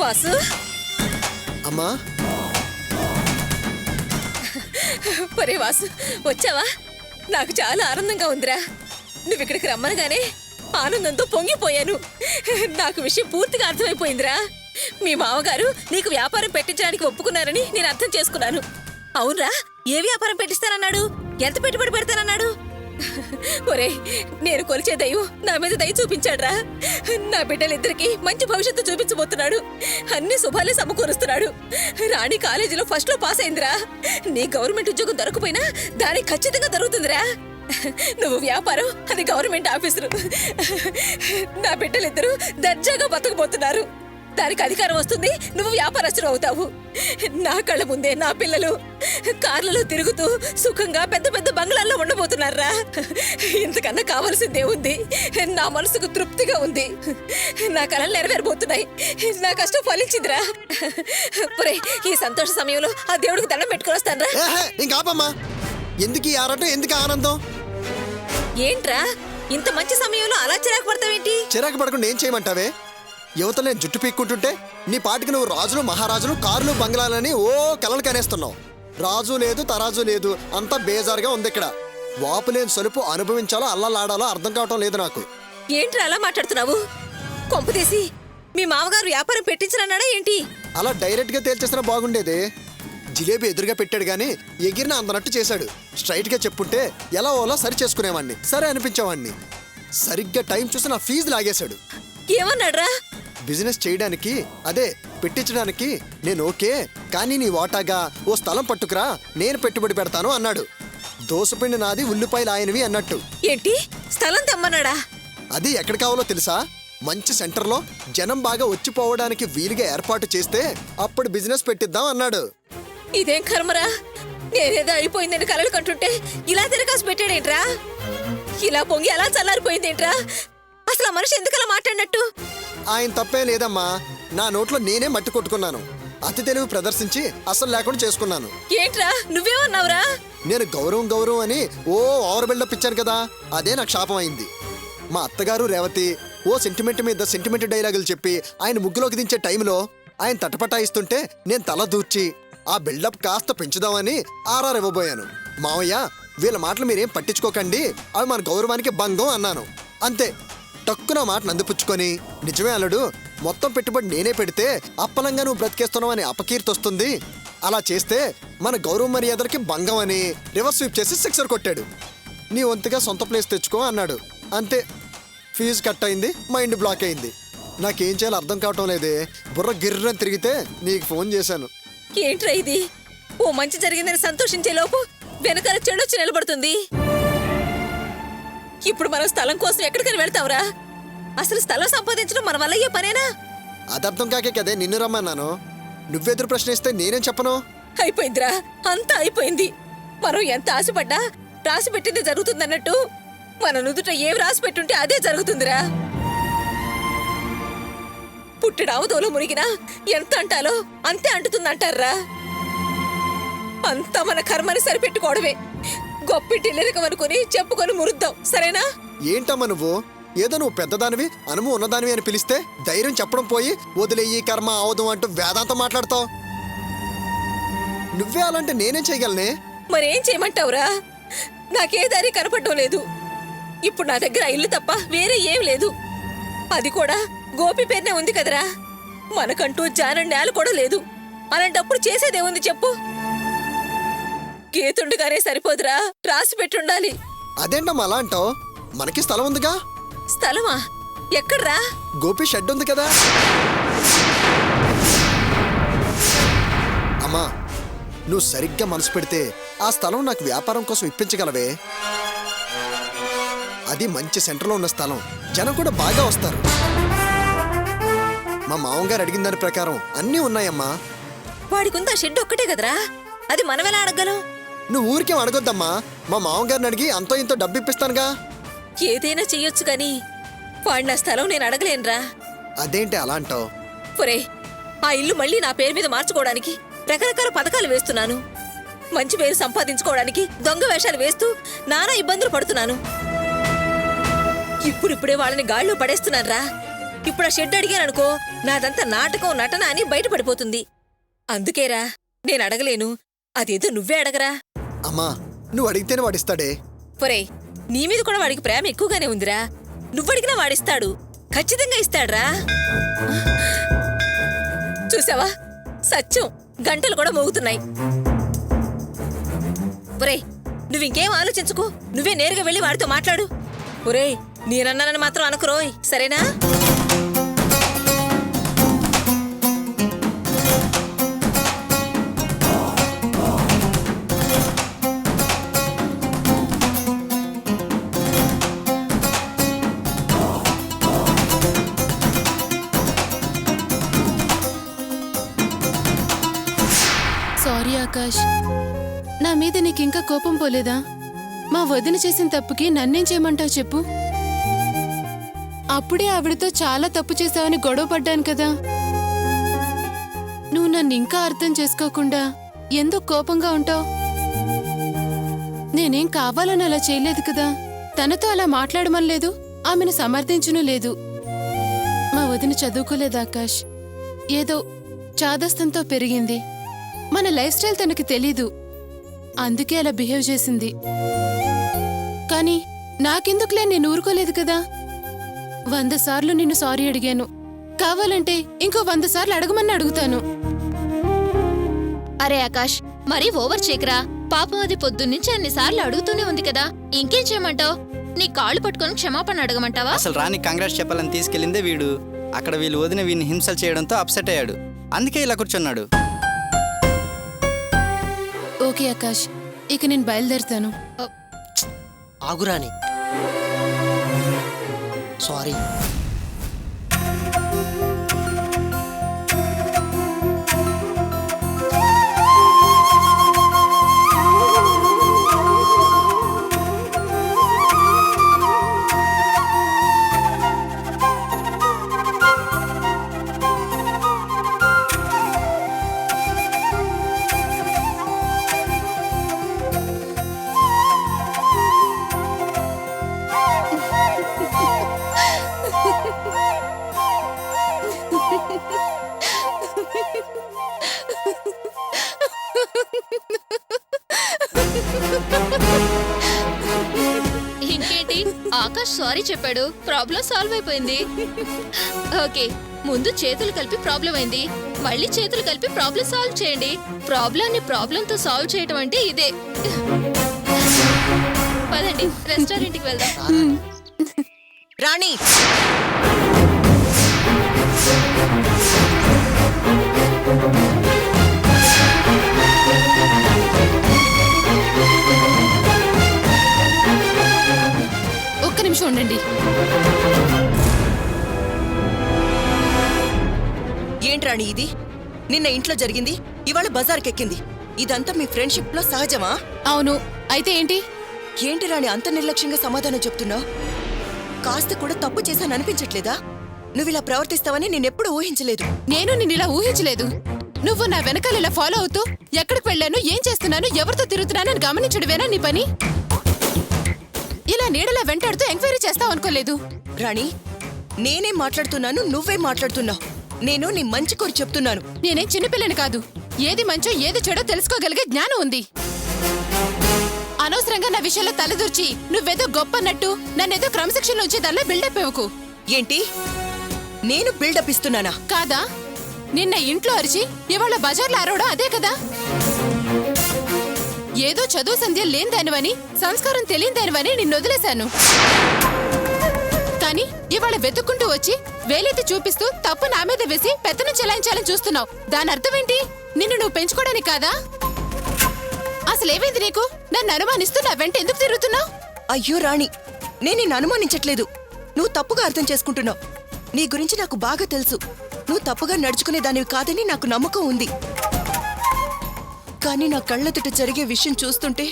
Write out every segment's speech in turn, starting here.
వాసు అమ్మా. ఒరే వాసు, వచ్చావా? నాకు చాలా ఆనందంగా ఉందిరా. నువ్వు ఇక్కడికి రమ్మనగానే ఆనందంతో పొంగిపోయాను. నాకు విషయం పూర్తిగా అర్థమైపోయిందిరా. మీ మామగారు నీకు వ్యాపారం పెట్టించడానికి ఒప్పుకున్నారని నేను అర్థం చేసుకున్నాను. అవునరా, ఏ వ్యాపారం పెట్టిస్తానన్నాడు? ఎంత పెట్టుబడి పెడతానన్నాడు? ఒరే, నేను కొలిచే దయ్యం నా మీద దయ చూపించాడ్రా. నా బిడ్డలిద్దరికి మంచి భవిష్యత్తు చూపించబోతున్నాడు. అన్ని శుభాలే సమకూరుస్తున్నాడు. రాణి కాలేజీలో ఫస్ట్ లో పాస్ అయిందిరా. నీ గవర్నమెంట్ ఉద్యోగం దొరకపోయినా దానికి ఖచ్చితంగా దొరుకుతుందిరా. నువ్వు వ్యాపారం, అది గవర్నమెంట్ ఆఫీసరు. నా బిడ్డలిద్దరూ దర్జాగా బతకబోతున్నారు. దానికి అధికారం వస్తుంది, నువ్వు వ్యాపారస్తులు అవుతావు. నా కళ్ళ ముందే నా పిల్లలు కార్లలో తిరుగుతూ సుఖంగా పెద్ద పెద్ద బంగ్లాల్లో ఉండబోతున్నారా. ఇంతకన్నా కావలసిందే ఉంది. నా మనసుకు తృప్తిగా ఉంది. నా కళలు నెరవేరబోతున్నాయి. నా కష్టం ఫలించిందిరా. ఈ సంతోష సమయంలో ఆ దేవుడికి దండం పెట్టుకుని వస్తానరా. ఇంకాపమ్మా, ఎందుకు ఈ ఆరాటం, ఎందుకు ఆనందం? ఏంట్రా ఇంత మంచి సమయంలో అలా చిరాకు పడతావేంటి? చిరాకు పడకుండా ఏం చేయమంటావే? యువతలు నేను జుట్టు పీక్కుంటుంటే నీ పాటికి నువ్వు రాజులు మహారాజులు కార్లు బంగ్లాలని ఓ కలలు కనేస్తున్నావు. రాజు లేదు, తరాజు లేదు, అంతా బేజారుగా ఉంది ఇక్కడ. వాపు లేని సలుపు అనుభవించాలో అల్లలాడాలో అర్థం కావటం లేదు నాకు. ఏంట్రా అలా మాట్లాడుతున్నావు? కొంపదీసి మీ మామగారు వ్యాపారం పెట్టించనన్నాడా ఏంటి? అలా డైరెక్ట్ గా తేల్చేసినా బాగుండేది. జిలేబీ ఎదురుగా పెట్టాడు గానీ ఎగిరిన అందనట్టు చేశాడు. స్ట్రైట్ గా చెప్పుంటే ఎలా ఓలా సరి చేసుకునేవాడిని, సరే అనిపించేవాడిని. సరిగ్గా టైం చూసి నా ఫీజు లాగేశాడు. ఏమన్నాడ్రా? బిజినెస్ చేయడానికి, అదే పెట్టించడానికి నేను ఓకే, కానీ నీ వాటాగా ఓ స్థలం పట్టుకురా, నేను పెట్టుబడి పెడతాను అన్నాడు. దోసపిండి నాది, ఉల్లిపాయలు ఆయనవి అన్నట్టు. ఏంటి, స్థలం తెమ్మన్నాడా? అది ఎక్కడ కావాలో తెలుసా? మంచి సెంటర్లో జనం బాగా వచ్చిపోవడానికి వీలుగా ఏర్పాటు చేస్తే అప్పుడు బిజినెస్ పెట్టిద్దాం అన్నాడు. ఇదేం కర్మరా, నేనేదో అయిపోయిందని కలలు కంటుంటే ఇలా తిరగాసి పెట్టాడేంట్రా? ఇలా పొంగి అలా చల్లారిపోయిందేంట్రా? అసలు ఆ మనిషి ఎందుకలా మాట్లాడినట్టు? ఆయన తప్పే లేదమ్మా, నా నోట్లో నేనే మట్టి కొట్టుకున్నాను. అతి తెలివి ప్రదర్శించి అసలు లేకుండా చేసుకున్నాను. ఏంట్రా నువ్వేమన్నావురా? నేను గౌరవం అని ఓ ఓవర్ బిల్డప్ ఇచ్చాను కదా, అదే నాకు శాపం అయింది. మా అత్తగారు రేవతి ఓ సెంటిమెంట్ మీద సెంటిమెంట్ డైలాగులు చెప్పి ఆయన ముగ్గులోకి దించే టైంలో ఆయన తటపటాయిస్తుంటే నేను తల దూర్చి ఆ బిల్డప్ కాస్త పెంచుదామని ఆర్ఆర్ ఇవ్వబోయాను. మావయ్య, వీళ్ళ మాటలు మీరేం పట్టించుకోకండి, అవి మన గౌరవానికి భంగం అన్నాను. అంతే, టక్కున మాట నందిపుచ్చుకొని, నిజమే అల్లుడు, మొత్తం పెట్టుబడి నేనే పెడితే అప్పలంగా నువ్వు బ్రతికేస్తున్నావు అని అపకీర్తి వస్తుంది, అలా చేస్తే మన గౌరవ మర్యాదలకి భంగం అని రివర్స్ స్వీప్ చేసి సిక్సర్ కొట్టాడు. నీ వంతుగా సొంత ప్లేస్ తెచ్చుకో అన్నాడు. అంతే, ఫీజు కట్ అయింది, మైండ్ బ్లాక్ అయింది. నాకేం చేయాలో అర్థం కావటం లేదే. బుర్ర గిర్రని తిరిగితే నీకు ఫోన్ చేశాను. ఏంట్రా ఇది? ఓ మంచి జరిగిందని సంతోషించే లోపు వెనకాల చెడొచ్చి నిలబడుతుంది. ఇప్పుడు మనం స్థలం కోసం ఎక్కడికని వెళ్తావురా? అసలు స్థలం సంపాదించడం మన వల్ల అయ్యే పనేనా? అది అర్థం కాకే కదే నిన్ను రమ్మన్నాను. నువ్వెదురు ప్రశ్న ఇస్తే నేనేం చెప్పను? అయిపోయిందిరా, అంతా అయిపోయింది. మనం ఎంత ఆశపడ్డా రాసి పెట్టింది జరుగుతుందన్నట్టు మన నుదుట ఏం రాసి పెట్టుంటే అదే జరుగుతుందిరా. పుట్టిడావుదోలో మునిగినా ఎంత అంటాలో అంతే అంటుతుందంటారా. అంతా మన కర్మని సరిపెట్టుకోవడమే. గొప్పింటి లిరకమనుకుని చెప్పుకొని మురుద్దాం, సరేనా? ఏంటమ్మా నువ్వు? ఏదో నువ్వు పెద్దదానివి, అనుము ఉన్నదానివి అని పిలిస్తే ధైర్యం చెప్పడం పోయి వదిలేయి కర్మ అవదు అంటూ వేదాంతం మాట్లాడతావు. నువ్వే అలాంటి నేనేం చేయగలనే? మరేం చేయమంటావురా? నాకే దారి కనపడడం లేదు. ఇప్పుడు నా దగ్గర ఇల్లు తప్ప వేరే ఏం లేదు. అది కూడా గోపి పేరునే ఉంది కదరా. మనకంటూ జానం నేల కూడా లేదు. అలాంటప్పుడు చేసేదేముంది చెప్పు? గీతుండగానే సరిపోదురా, రాసి పెట్టుండాలి. అదేంటమ్మా అలా అంటావు? మనకి స్థలం ఉందిగా. స్థలమా? ఎక్కడ్రా? గోపి షెడ్ ఉంది కదా. అమ్మా, నువ్వు సరిగ్గా మనసు పెడితే ఆ స్థలం నాకు వ్యాపారం కోసం ఇప్పించగలవే. అది మంచి సెంటర్లో ఉన్న స్థలం, జనం కూడా బాగా వస్తారు. మా మామగారు అడిగిన దాని ప్రకారం అన్నీ ఉన్నాయమ్మా. వాడికుందా షెడ్ ఒక్కటే కదరా, అది మనమెలా అడగలం? నువ్వు ఊరికేం అడగొద్దమ్మా. మా మామగారిని అడిగి అంతో ఇంతో డబ్బు ఇప్పిస్తానుగా. ఏదైనా చెయ్యొచ్చు కానీ వాడి నా స్థలం నేను అడగలేనురా. అదేంటి అలా అంటావు? ఒరే, ఆ ఇల్లు మళ్ళీ నా పేరు మీద మార్చుకోవడానికి రకరకాల పథకాలు వేస్తున్నాను. మంచి పేరు సంపాదించుకోవడానికి దొంగ వేషాలు వేస్తూ నానా ఇబ్బందులు పడుతున్నాను. ఇప్పుడిప్పుడే వాళ్ళని గాళ్ళు పడేస్తున్నానురా. ఇప్పుడు ఆ షెడ్ అడిగాననుకో నాదంతా నాటకం నటన అని బయటపడిపోతుంది. అందుకేరా నేను అడగలేను. అదేదో నువ్వే అడగరా. అమ్మా నువ్వు అడిగితేనే వాడిస్తాడే. ఒరేయ్, నీ మీద కూడా వాడికి ప్రేమ ఎక్కువగానే ఉందిరా. నువ్వడిగినా వాడిస్తాడు, ఖచ్చితంగా ఇస్తాడ్రా. చూసావా, సత్యం, గంటలు కూడా మోగుతున్నాయి. ఒరేయ్, నువ్వింకేం ఆలోచించుకో, నువ్వే నేరుగా వెళ్ళి వాడితో మాట్లాడు. ఒరేయ్, నేనన్నానని మాత్రం అనుకురోయ్, సరేనా? సారీ ఆకాష్, నా మీద నీకింకా కోపం పోలేదా? మా వదిన చేసిన తప్పుకి నన్నేం చేయమంటావు చెప్పు. అప్పుడే ఆవిడతో చాలా తప్పు చేశావని గొడవ పడ్డాను కదా. నువ్వు నన్ను ఇంకా అర్థం చేసుకోకుండా ఎందుకు కోపంగా ఉంటావు? నేనేం కావాలని అలా చేయలేదు కదా. తనతో అలా మాట్లాడమనలేదు, ఆమెను సమర్థించను లేదు. మా వదిన చదువుకోలేదు ఆకాష్, ఏదో చాదస్తంతో పెరిగింది. మన లైఫ్ స్టైల్ తనకి తెలీదు, అందుకే అలా బిహేవ్ చేసింది. కానీ నాకెందుకులే, నేను ఊరుకోలేదు కదా. 100 సార్లు నిన్ను సారీ అడిగాను. కావాలంటే ఇంకో 100 సార్లు అడగమని అడుగుతాను. అరే ఆకాష్, మరీ ఓవర్ చేయకరా. పాపం అది పొద్దున్నుంచి అన్నిసార్లు అడుగుతూనే ఉంది కదా, ఇంకేం చేయమంటావు? నీ కాళ్ళు పట్టుకొని క్షమాపణ అడగమంటావా? అసలు రాని కాంగ్రెస్ చెప్పాలని తీసుకెళ్ళిందే వీడు. అక్కడ వీళ్ళు వదిన వీడిని హింసలు చేయడంతో అప్సెట్ అయ్యాడు, అందుకే ఇలా కూర్చున్నాడు. ఓకే ఆకాష్, ఇక నేను బయలుదేరుతాను. ఆగురాని, సారీ. ఇంకేంటి, ఆకాష్ సారీ చెప్పాడు, ప్రాబ్లం సాల్వ్ అయిపోయింది. ఓకే, ముందు చేతులు కలిపి ప్రాబ్లం అయింది, మళ్ళీ చేతులు కలిపి ప్రాబ్లం సాల్వ్ చేయండి. ప్రాబ్లాన్ని ప్రాబ్లంతో సాల్వ్ చేయటం అంటే ఇదే. పదండి, రెస్టారెంట్కి వెళ్దాం. రాణి, ఒక్క నిమిషం ఉండండి. ఏంట్రాణి ఇది? నిన్న ఇంట్లో జరిగింది, ఇవాళ బజార్కెక్కింది. ఇదంతా మీ ఫ్రెండ్షిప్ లో సహజమా? అవును, అయితే ఏంటి? ఏంటి రాణి అంత నిర్లక్ష్యంగా సమాధానం చెప్తున్నావు? కాస్త కూడా తప్పు చేశాను అనిపించట్లేదా? నువ్విలా ప్రవర్తిస్తావని నేనెప్పుడు ఊహించలేదు. నేను నిన్నిలా ఊహించలేదు. నువ్వు నా వెనకాల ఇలా ఫాలో అవుతూ ఎక్కడికి వెళ్ళాను, ఏం చేస్తున్నాను, ఎవరితో తిరుగుతున్నాను అని గమనించడమేనా నీ పని? ఇలా నీడలా వెంటాడుతూ ఎంక్వైరీ చేస్తావు అనుకోలేదు. రాణి, నేనేం మాట్లాడుతున్నాను, నువ్వేం మాట్లాడుతున్నావు? నేను నీ మంచి కోరి చెప్తున్నాను. నేనేం చిన్నపిల్లని కాదు. ఏది మంచో ఏది చెడో తెలుసుకోగలిగే జ్ఞానం ఉంది. అనవసరంగా నా విషయంలో తలదూర్చి నువ్వేదో గొప్పన్నట్టు నన్నేదో క్రమశిక్షణలో ఉంచేదానిలో బిల్డప్ ఇవ్వకు. ఏంటి, నేను బిల్డప్ ఇస్తున్నానా? కాదా? నిన్న ఇంట్లో అరిచి ఇవాళ బజార్లో అరవడం అదే కదా. ఏదో చదువు సంధ్య లేనిదానివని, సంస్కారం తెలియనిదానివని నిన్ను వదిలేశాను. కానీ ఇవాళ వెతుక్కుంటూ వచ్చి వేలెత్తి చూపిస్తూ తప్పు నా మీద వేసి పెత్తనం చెలాయించాలని చూస్తున్నావు. దాని అర్థమేంటి? నిన్ను నువ్వు పెంచుకోవడానికి కాదా? అసలేమైంది నీకు? నన్ను అనుమానిస్తూ నా వెంట ఎందుకు తిరుగుతున్నావు? అయ్యో రాణి, నేను నిన్ను అనుమానించట్లేదు. నువ్వు తప్పుగా అర్థం చేసుకుంటున్నావు. నీ గురించి నాకు బాగా తెలుసు. నువ్వు తప్పుగా నడుచుకునే దానివి కాదని నాకు నమ్మకం ఉంది. కానీ నా కళ్ళెదుట జరిగే విషయం చూస్తుంటే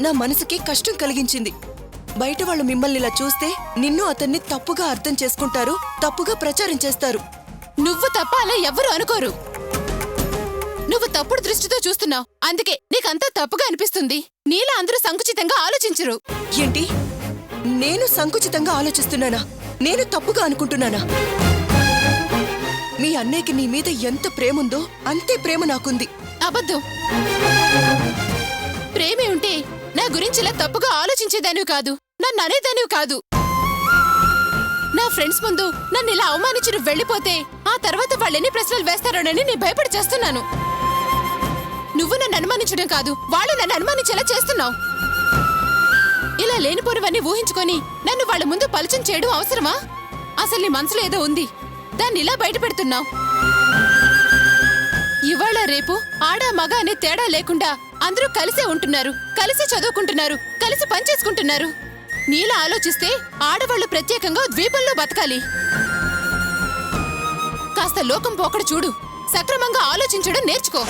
నా మనసుకి కష్టం కలిగించింది. బయట వాళ్ళు మిమ్మల్ని ఇలా చూస్తే నిన్ను అతన్ని తప్పుగా అర్థం చేసుకుంటారు, తప్పుగా ప్రచారం చేస్తారు. నువ్వు తప్ప అలా ఎవ్వరూ అనుకోరు. నువ్వు తప్పుడు దృష్టితో చూస్తున్నావు, అందుకే నీకంతా తప్పుగా అనిపిస్తుంది. నీలా అందరూ సంకుచితంగా ఆలోచించరు. ఏంటి, నేను సంకుచితంగా ఆలోచిస్తున్నానా? నేను తప్పుగా అనుకుంటున్నానా? మీ అన్నయ్యకి నీ మీద ఎంత ప్రేముందో అంతే ప్రేమ నాకుంది. అబద్ధం. ప్రేమే ఉంటే నా గురించి ఇలా తప్పుగా ఆలోచించేదానివి కాదు, నన్ను అనేదానివి కాదు. నా ఫ్రెండ్స్ ముందు నన్ను ఇలా అవమానించి నువ్వు వెళ్ళిపోతే ఆ తర్వాత వాళ్ళెన్ని ప్రశ్నలు వేస్తారోనని నేను భయపడి చేస్తున్నాను. నువ్వు నన్ను అనుమానించడం కాదు, వాళ్ళు నన్ను అనుమానించేలా చేస్తున్నావు. ఇలా లేనిపోనివన్నీ ఊహించుకొని నన్ను వాళ్ళ ముందు పరిచయం చేయడం అవసరమా? అసలు నీ మనసులో ఏదో ఉంది, దాన్ని ఇలా బయట పెడుతున్నావు. ఇవాళ రేపు ఆడ మగ అనే తేడా లేకుండా అందరూ కలిసే ఉంటున్నారు, కలిసి చదువుకుంటున్నారు, కలిసి పనిచేసుకుంటున్నారు. నీలా ఆలోచిస్తే ఆడవాళ్లు ప్రత్యేకంగా ద్వీపంలో బతకాలి. కాస్త లోకం పోకడ చూడు, సక్రమంగా ఆలోచించడం నేర్చుకో.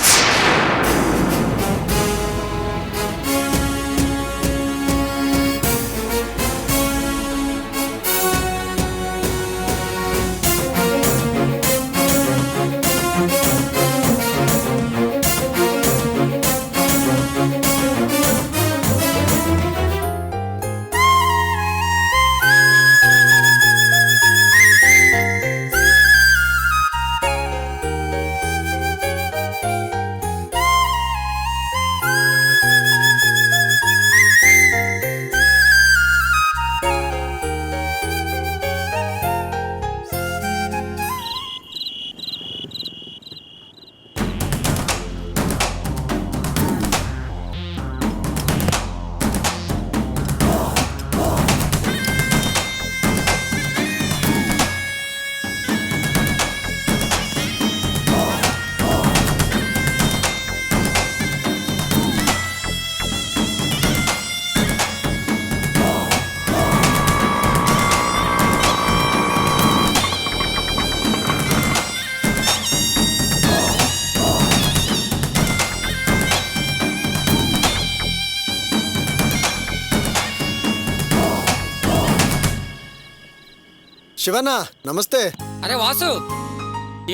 శివన్న నమస్తే. అరే వాసు,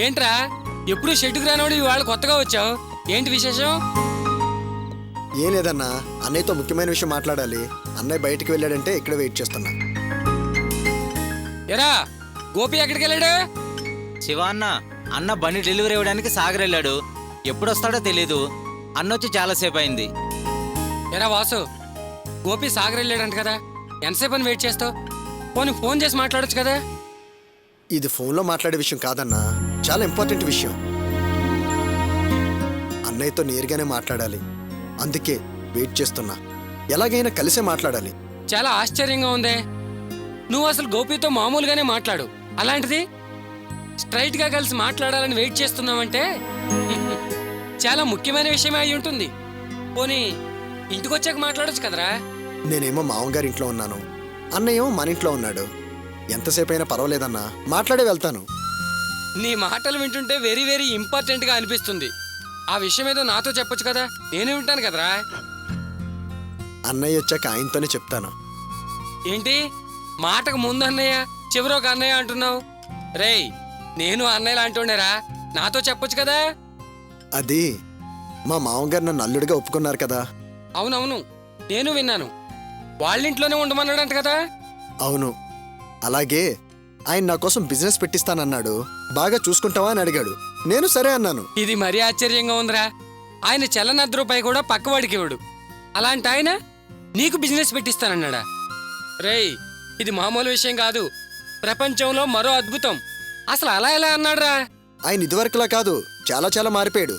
ఏంట్రా ఎప్పుడు షెడ్డుకు రానోడు ఇవాళ కొత్తగా వచ్చావు? ఏంటి విశేషం? ఏం లేదన్నా, అన్నయ్యతో ముఖ్యమైన విషయం మాట్లాడాలి. అన్నయ్య బయటికి వెళ్ళాడంటే ఇక్కడ వెయిట్ చేస్తున్నా. ఎరా గోపి ఎక్కడికి వెళ్ళాడు? శివ అన్న బండి డెలివరీ ఇవ్వడానికి సాగర్ వెళ్ళాడు. ఎప్పుడొస్తాడో తెలీదు. అన్నొచ్చి చాలాసేపు అయింది. ఎరా వాసు, గోపి సాగర్ వెళ్ళాడంట కదా, ఎంతసేపు అని వెయిట్ చేస్తావు? పోనీ ఫోన్ చేసి మాట్లాడొచ్చు కదా. ఇది ఫోన్లో మాట్లాడే విషయం కాదన్నా, చాలా ఇంపార్టెంట్ విషయం. అన్నయ్యతో నేరుగానే మాట్లాడాలి, అందుకే వెయిట్ చేస్తున్నా. ఎలాగైనా కలిసే మాట్లాడాలి. చాలా ఆశ్చర్యంగా ఉందే. నువ్వు అసలు గోపితో మామూలుగానే మాట్లాడు, అలాంటిది స్ట్రైట్ గా కలిసి మాట్లాడాలని వెయిట్ చేస్తున్నావంటే చాలా ముఖ్యమైన విషయమే అయి ఉంటుంది. పోనీ ఇంటికొచ్చాక మాట్లాడొచ్చు కదరా. నేనేమో మామగారి ఇంట్లో ఉన్నాను, అన్నయ్య మన ఇంట్లో ఉన్నాడు. ఎంతసేపు అయినా పర్వాలేదన్నా, మాట్లాడే వెళ్తాను. నీ మాటలు వింటుంటే వెరీ వెరీ ఇంపార్టెంట్ గా అనిపిస్తుంది. ఆ విషయం ఏదో నాతో చెప్పొచ్చు కదా, నేనే ఉంటాను కదరా. అన్నయ్య వచ్చాక ఆయనతోనే చెప్తాను. ఏంటి మాటకు ముందు అన్నయ్య చివరి ఒక అన్నయ్య అంటున్నావు? రేయ్, నేను అన్నయ్యలా అంటుండేరా, నాతో చెప్పొచ్చు కదా. అది మా మామగారు నన్ను అల్లుడిగా ఒప్పుకున్నారు కదా. అవునవును, నేను విన్నాను. వాళ్ళింట్లోనే ఉండమన్నాడంట కదా. అవును, అలాగే ఆయన నా కోసం బిజినెస్ పెట్టిస్తానన్నాడు. బాగా చూసుకుంటావా అని అడిగాడు. నేను సరే అన్నాను. ఇది మరీ ఆశ్చర్యంగా ఉందిరా. ఆయన చెల్లనద్ద రూపాయి కూడా పక్కవాడికి ఇవ్వడు, అలాంటి ఆయన నీకు బిజినెస్ పెట్టిస్తానన్నాడా? రేయ్, ఇది మామూలు విషయం కాదు, ప్రపంచంలో మరో అద్భుతం. అసలు అలా ఎలా అన్నాడురా? ఆయన ఇదివరకులా కాదు, చాలా చాలా మారిపోయాడు.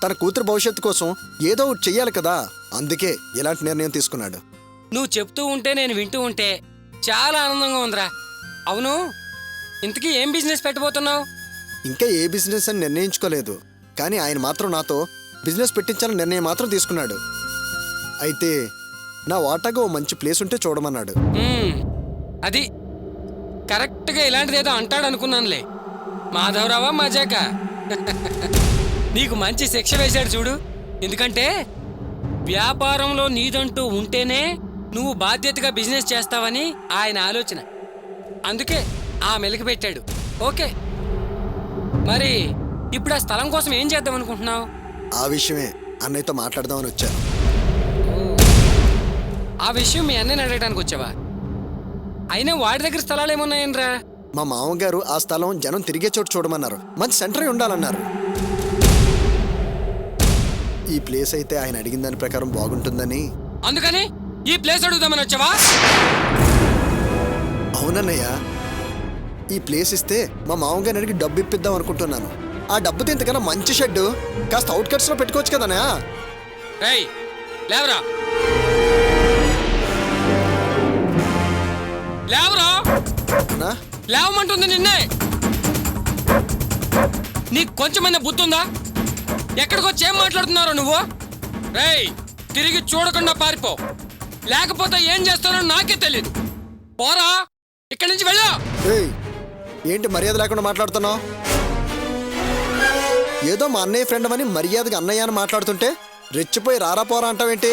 తన కూతురు భవిష్యత్తు కోసం ఏదో ఒకటి చెయ్యాలి కదా, అందుకే ఇలాంటి నిర్ణయం తీసుకున్నాడు. నువ్వు చెప్తూ ఉంటే నేను వింటూ ఉంటే చాలా ఆనందంగా ఉందిరా. అవును, ఇంతకీ ఏం బిజినెస్ పెట్టబోతున్నావు? ఇంకా ఏ బిజినెస్ అని నిర్ణయించుకోలేదు, కానీ ఆయన మాత్రం నాతో బిజినెస్ పెట్టించాలని నిర్ణయం మాత్రం తీసుకున్నాడు. అయితే నా వాటాగా ఓ మంచి ప్లేస్ ఉంటే చూడమన్నాడు. అది కరెక్ట్గా ఇలాంటిదేదో అంటాడు అనుకున్నానులే. మాధవరావా మజాక నీకు మంచి శిక్ష వేశాడు చూడు. ఎందుకంటే వ్యాపారంలో నీదంటూ ఉంటేనే నువ్వు బాధ్యతగా బిజినెస్ చేస్తావని ఆయన ఆలోచన. అందుకే ఆ మెలికి పెట్టాడు. ఓకే, మరి ఇప్పుడు ఆ స్థలం కోసం ఏం చేద్దాం అనుకుంటున్నావు? ఆ విషయమే అన్నయ్యతో మాట్లాడదామని వచ్చాను. ఆ విషయం మీ అన్నయ్యని అడగడానికి వచ్చావా? అయినా వాడి దగ్గర స్థలాలు ఏమున్నాయనరా? మా మామగారు ఆ స్థలం జనం తిరిగే చోటు చూడమన్నారు. మంచి సెంటర్ ఉండాలన్నారు. ఈ ప్లేస్ అయితే ఆయన అడిగిన దాని ప్రకారం బాగుంటుందని. అందుకని ఈ ప్లేస్ అడుగుదామని వచ్చావా? అవునన్నయ్య, ఈ ప్లేస్ ఇస్తే మా మామగారిని అడిగి డబ్బు ఇప్పిద్దాం అనుకుంటున్నాను. ఆ డబ్బుతో ఇంతకన్నా మంచి షెడ్ కాస్త అవుట్కట్స్ లో పెట్టుకోవచ్చు కదనా. రేయ్ లేవరా, లేవరా, అన్నా, లేవమంటుంది నిన్నే. నీకు కొంచెమైనా బుద్ధి ఉందా? ఎక్కడికి వచ్చి ఏం మాట్లాడుతున్నారో నువ్వు? రేయ్ తిరిగి చూడకుండా పారిపో, లేకపోతే ఏం చేస్తానో నాకే తెలియదు. పోరా, ఇక్కడి నుంచి వెళ్ళా. ఏయ్, ఏంటి మర్యాద లేకుండా మాట్లాడుతున్నావు? ఏదో మా అన్నయ్య ఫ్రెండ్ అని మర్యాదగా అన్నయ్య అని మాట్లాడుతుంటే రెచ్చిపోయి రారా పోరా అంటావేంటి?